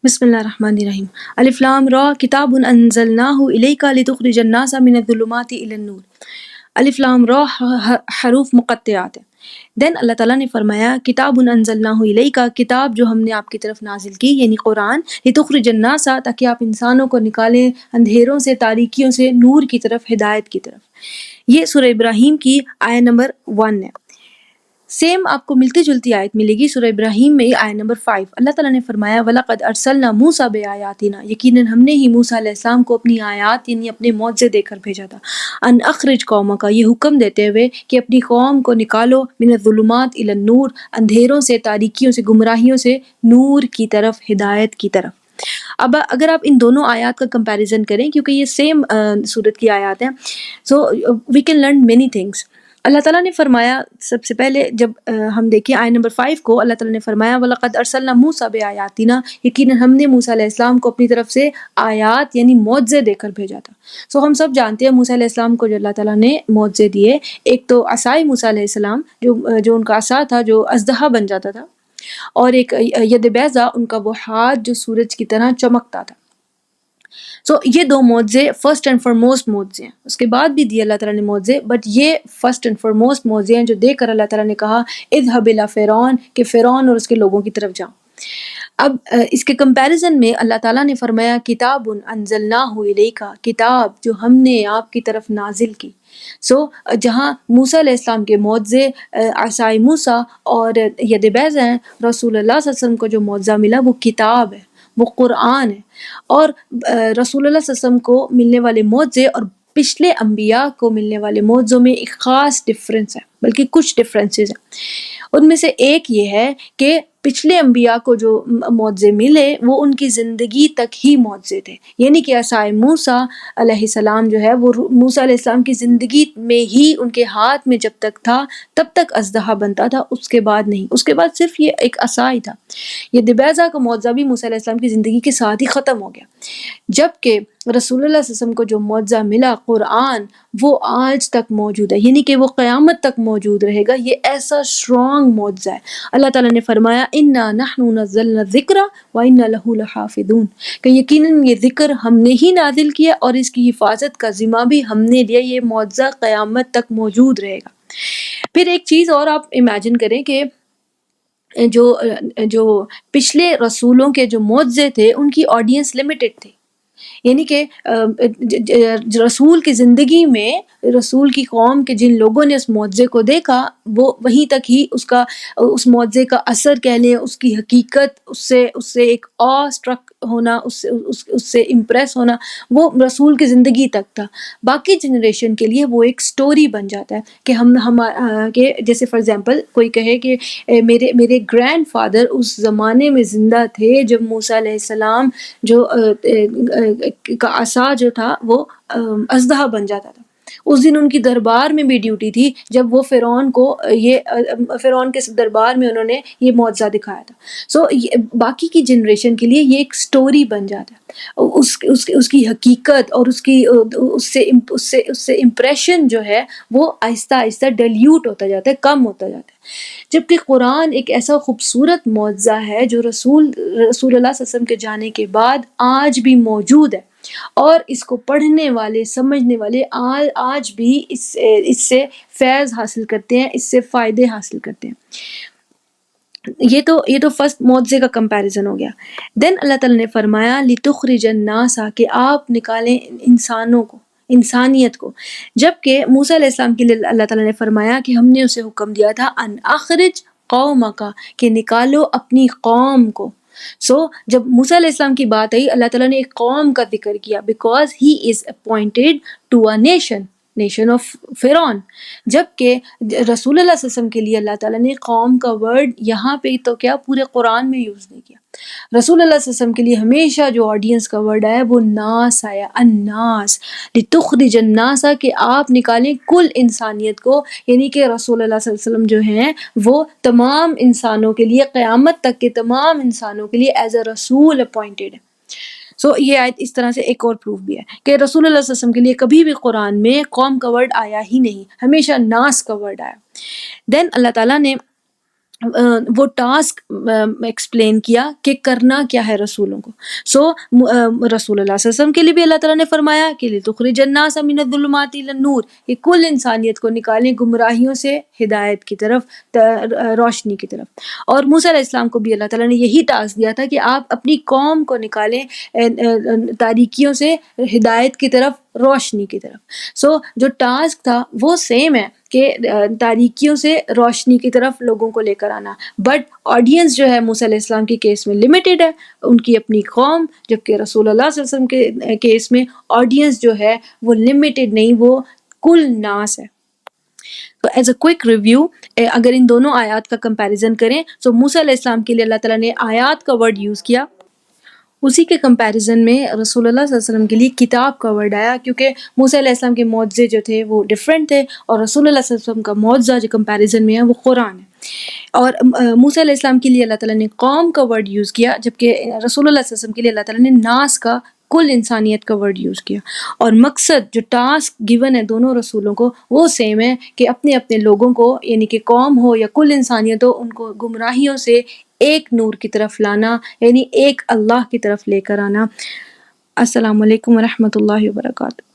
بسم اللہ الرحمن الرحیم۔ الف لام را کتاب انزلناہ الیک لتخرج الناس من الظلمات الی النور۔ الف لام را حروف مقطعات ہیں۔ دین اللہ تعالیٰ نے فرمایا کتاب انزلناہ الیک، کتاب جو ہم نے آپ کی طرف نازل کی یعنی قرآن، لتخرج الناس تاکہ آپ انسانوں کو نکالیں اندھیروں سے، تاریکیوں سے، نور کی طرف، ہدایت کی طرف۔ یہ سورہ ابراہیم کی آیت نمبر 1 ہے۔ سیم آپ کو ملتی جلتی آیت ملے گی سورہ ابراہیم میں آیت نمبر 5۔ اللہ تعالیٰ نے فرمایا وَلَقَدْ أَرْسَلْنَا مُوسَىٰ بِآيَاتِنَا، یقیناً ہم نے ہی موسیٰ علیہ السلام کو اپنی آیات یعنی اپنے معجزے دے کر بھیجا تھا۔ ان اخرج قومک، یہ حکم دیتے ہوئے کہ اپنی قوم کو نکالو، من الظلمات الی النور، اندھیروں سے، تاریکیوں سے، گمراہیوں سے نور کی طرف، ہدایت کی طرف۔ اب اگر آپ ان دونوں آیات کا کمپیریزن کریں کیونکہ یہ سیم سورت کی آیات ہیں، so we can learn many things. اللہ تعالیٰ نے فرمایا سب سے پہلے جب ہم دیکھیں آیت نمبر 5 کو، اللہ تعالیٰ نے فرمایا وَلَقَدْ أَرْسَلْنَا مُوسَىٰ بِآيَاتِنَا، یقیناً ہم نے موسیٰ علیہ السلام کو اپنی طرف سے آیات یعنی معجزے دے کر بھیجا تھا۔ سو ہم سب جانتے ہیں موسیٰ علیہ السلام کو جو اللہ تعالیٰ نے معجزے دیے، ایک تو عصائے موسیٰ علیہ السلام جو ان کا عصا تھا جو اژدہا بن جاتا تھا، اور ایک ید بیضا، ان کا وہ ہاتھ جو سورج کی طرح چمکتا تھا۔ سو یہ دو معجزے فرسٹ اینڈ فارموسٹ معجزے ہیں۔ اس کے بعد بھی دیے اللہ تعالیٰ نے معجزے، بٹ یہ فرسٹ اینڈ فارموسٹ معجزے ہیں جو دے کر اللہ تعالیٰ نے کہا اذهب الی فرعون، کہ فرعون اور اس کے لوگوں کی طرف جاؤ۔ اب اس کے کمپیریزن میں اللہ تعالیٰ نے فرمایا کتاب انزلناہ الیک، کتاب جو ہم نے آپ کی طرف نازل کی۔ سو جہاں موسیٰ علیہ السلام کے معجزے عصائے موسیٰ اور ید بیضا ہیں، رسول اللہ صلی اللہ علیہ وسلم کو جو معجزہ ملا وہ کتاب ہے، وہ قرآن ہے۔ اور رسول اللہ صلی اللہ علیہ وسلم کو ملنے والے معجزے اور پچھلے انبیاء کو ملنے والے معجزوں میں ایک خاص ڈفرینس ہے، بلکہ کچھ ڈفرینسز ہیں۔ ان میں سے ایک یہ ہے کہ پچھلے انبیاء کو جو معجزے ملے وہ ان کی زندگی تک ہی معجزے تھے، یعنی کہ عصائے موسیٰ علیہ السلام جو ہے وہ موسیٰ علیہ السلام کی زندگی میں ہی ان کے ہاتھ میں جب تک تھا تب تک اژدہا بنتا تھا، اس کے بعد نہیں، اس کے بعد صرف یہ ایک عصا ہی تھا۔ یہ دبیضہ کا معجزہ بھی موسیٰ علیہ السلام کی زندگی کے ساتھ ہی ختم ہو گیا، جبکہ رسول اللہ صلی اللہ علیہ وسلم کو جو معجزہ ملا قرآن وہ آج تک موجود ہے، یعنی کہ وہ قیامت تک موجود رہے گا۔ یہ ایسا اسٹرانگ معجزہ ہے۔ اللہ تعالیٰ نے فرمایا انا نحن نزلنا الذکر وانا لہ لحافظون، کہ یقیناً یہ ذکر ہم نے ہی نازل کیا اور اس کی حفاظت کا ذمہ بھی ہم نے لیا، یہ معجزہ قیامت تک موجود رہے گا۔ پھر ایک چیز اور آپ امیجن کریں کہ جو پچھلے رسولوں کے جو معجزے تھے ان کی آڈینس لمیٹڈ تھی، یعنی کہ رسول کی زندگی میں رسول کی قوم کے جن لوگوں نے اس معجزے کو دیکھا وہ وہیں تک ہی اس معجزے کا اثر کہہ لیں، اس کی حقیقت، اس سے ایک آ اسٹرک ہونا، اس سے امپریس ہونا، وہ رسول کی زندگی تک تھا۔ باقی جنریشن کے لیے وہ ایک سٹوری بن جاتا ہے کہ کہ جیسے فار ایگزامپل کوئی کہے کہ میرے گرینڈ فادر اس زمانے میں زندہ تھے جب موسیٰ علیہ السلام جو کا عصا جو تھا وہ اژدہا بن جاتا تھا۔ اس دن ان کی دربار میں بھی ڈیوٹی تھی جب وہ فرعون کے دربار میں انہوں نے یہ معجزہ دکھایا تھا۔ سو باقی کی جنریشن کے لیے یہ ایک سٹوری بن جاتا ہے، اس کی حقیقت اور اس سے امپریشن جو ہے وہ آہستہ آہستہ ڈیلیوٹ ہوتا جاتا ہے، کم ہوتا جاتا ہے۔ جبکہ قرآن ایک ایسا خوبصورت معجزہ ہے جو رسول اللہ صلی اللہ علیہ وسلم کے جانے کے بعد آج بھی موجود ہے، اور اس کو پڑھنے والے، سمجھنے والے آج بھی اس سے فیض حاصل کرتے ہیں، اس سے فائدے حاصل کرتے ہیں۔ یہ تو فرسٹ معجزے کا کمپیریزن ہو گیا۔ دین اللہ تعالیٰ نے فرمایا لِتُخْرِجَ النَّاسَ، کہ آپ نکالیں انسانوں کو، انسانیت کو، جبکہ موسیٰ علیہ السلام کے لیے اللہ تعالیٰ نے فرمایا کہ ہم نے اسے حکم دیا تھا ان اخرج قومک، کہ نکالو اپنی قوم کو۔ سو جب موسیٰ علیہ السلام کی بات آئی اللہ تعالیٰ نے ایک قوم کا ذکر کیا، because he is appointed to a nation of فرعون، جبکہ رسول اللہ صلی اللہ علیہ وسلم کے لیے اللہ تعالیٰ نے قوم کا ورڈ یہاں پہ تو کیا پورے قرآن میں یوز نہیں کیا۔ رسول اللہ صلی اللہ علیہ وسلم کے لیے ہمیشہ جو آڈینس کا ورڈ آیا وہ ناس آیا، الناس، لتخرج الناس، کہ آپ نکالیں کل انسانیت کو، یعنی کہ رسول اللہ صلی اللہ علیہ وسلم جو ہیں وہ تمام انسانوں کے لیے، قیامت تک کے تمام انسانوں کے لیے ایز اے رسول اپوائنٹڈ ہے۔ سو یہ آیت اس طرح سے ایک اور پروف بھی ہے کہ رسول اللہ صلی اللہ علیہ وسلم کے لیے کبھی بھی قرآن میں قوم کا ورڈ آیا ہی نہیں، ہمیشہ ناس کا ورڈ آیا۔ دین اللہ تعالیٰ نے وہ ٹاسک ایکسپلین کیا کہ کرنا کیا ہے رسولوں کو. سو رسول اللہ صلی اللہ علیہ وسلم کے لیے بھی اللہ تعالیٰ نے فرمایا کہ لِتُخْرِجَ النَّاسَ مِنَ الظُّلُمَاتِ إِلَى النُّورِ، کہ کل انسانیت کو نکالیں گمراہیوں سے ہدایت کی طرف، روشنی کی طرف. اور موسیٰ علیہ السلام کو بھی اللہ تعالیٰ نے یہی ٹاسک دیا تھا کہ آپ اپنی قوم کو نکالیں تاریکیوں سے ہدایت کی طرف، روشنی کی طرف. سو جو ٹاسک تھا وہ سیم ہے کہ تاریکیوں سے روشنی کی طرف لوگوں کو لے کر آنا، بٹ آڈینس جو ہے موسیٰ علیہ السلام کے کیس میں لمیٹیڈ ہے، ان کی اپنی قوم، جبکہ رسول اللہ صلی اللہ علیہ وسلم کے کیس میں آڈینس جو ہے وہ لمیٹیڈ نہیں، وہ کل ناس ہے. تو ایز اے کوئک ریویو، اگر ان دونوں آیات کا کمپیریزن کریں تو موسیٰ علیہ السلام کے لیے اللہ تعالیٰ نے آیات کا ورڈ یوز کیا، اسی کے کمپیریزن میں رسول اللہ صلی اللہ علیہ وسلم کے لیے کتاب کا ورڈ آیا، کیونکہ موسیٰ علیہ السلام کے معجزے جو تھے وہ ڈیفرنٹ تھے، اور رسول اللہ صلی اللہ علیہ وسلم کا معجزہ جو کمپیریزن میں ہے وہ قرآن ہے. اور موسیٰ علیہ السلام کے لیے اللہ تعالیٰ نے قوم کا ورڈ یوز کیا، جبکہ رسول اللہ صلی اللہ علیہ وسلم کے لیے اللہ تعالیٰ نے ناس کا، کل انسانیت کا ورڈ یوز کیا. اور مقصد جو ٹاسک گیون ہے دونوں رسولوں کو وہ سیم ہے کہ اپنے اپنے لوگوں کو، یعنی کہ قوم ہو یا کل انسانیت ہو، ان کو گمراہیوں سے ایک نور کی طرف لانا، یعنی ایک اللہ کی طرف لے کر آنا. السلام علیکم ورحمۃ اللہ وبرکاتہ.